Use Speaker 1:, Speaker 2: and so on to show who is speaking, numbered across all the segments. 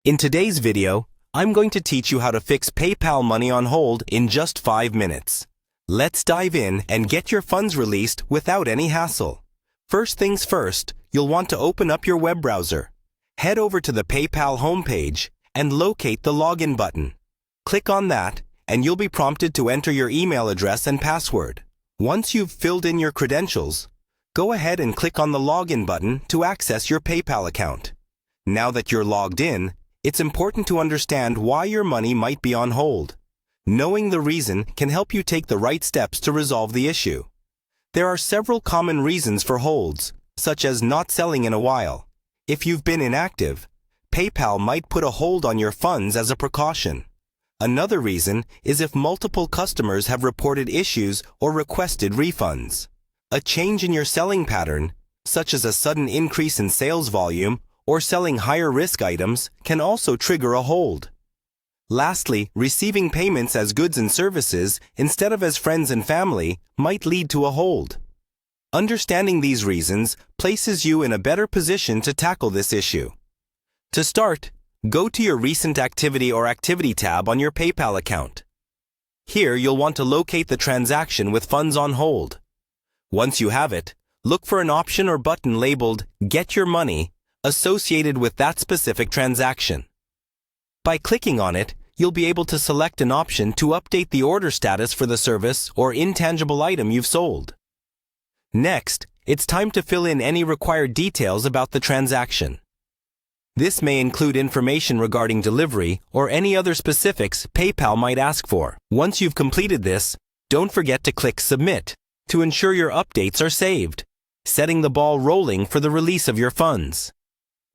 Speaker 1: In today's video, I'm going to teach you how to fix PayPal money on hold in just 5 minutes. Let's dive in and get your funds released without any hassle. First things first, you'll want to open up your web browser. Head over to the PayPal homepage and locate the login button. Click on that and you'll be prompted to enter your email address and password. Once you've filled in your credentials, go ahead and click on the login button to access your PayPal account. Now that you're logged in, it's important to understand why your money might be on hold. Knowing the reason can help you take the right steps to resolve the issue. There are several common reasons for holds, such as not selling in a while. If you've been inactive, PayPal might put a hold on your funds as a precaution. Another reason is if multiple customers have reported issues or requested refunds. A change in your selling pattern, such as a sudden increase in sales volume or selling higher risk items, can also trigger a hold. Lastly, receiving payments as goods and services instead of as friends and family might lead to a hold. Understanding these reasons places you in a better position to tackle this issue. To start, go to your Recent Activity or Activity tab on your PayPal account. Here, you'll want to locate the transaction with funds on hold. Once you have it, look for an option or button labeled Get Your Money associated with that specific transaction. By clicking on it, you'll be able to select an option to update the order status for the service or intangible item you've sold. Next, it's time to fill in any required details about the transaction. This may include information regarding delivery or any other specifics PayPal might ask for. Once you've completed this, don't forget to click Submit to ensure your updates are saved, setting the ball rolling for the release of your funds.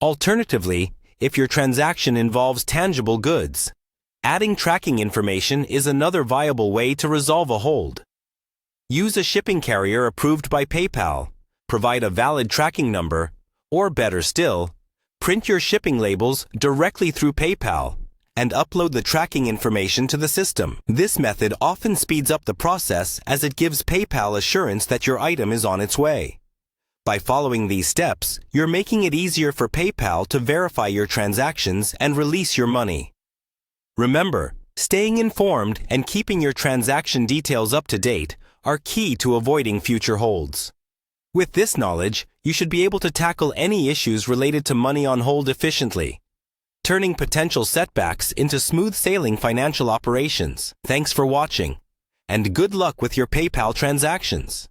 Speaker 1: Alternatively, if your transaction involves tangible goods, adding tracking information is another viable way to resolve a hold. Use a shipping carrier approved by PayPal, provide a valid tracking number, or better still, print your shipping labels directly through PayPal and upload the tracking information to the system. This method often speeds up the process as it gives PayPal assurance that your item is on its way. By following these steps, you're making it easier for PayPal to verify your transactions and release your money. Remember, staying informed and keeping your transaction details up to date are key to avoiding future holds. With this knowledge, you should be able to tackle any issues related to money on hold efficiently, turning potential setbacks into smooth sailing financial operations. Thanks for watching, and good luck with your PayPal transactions.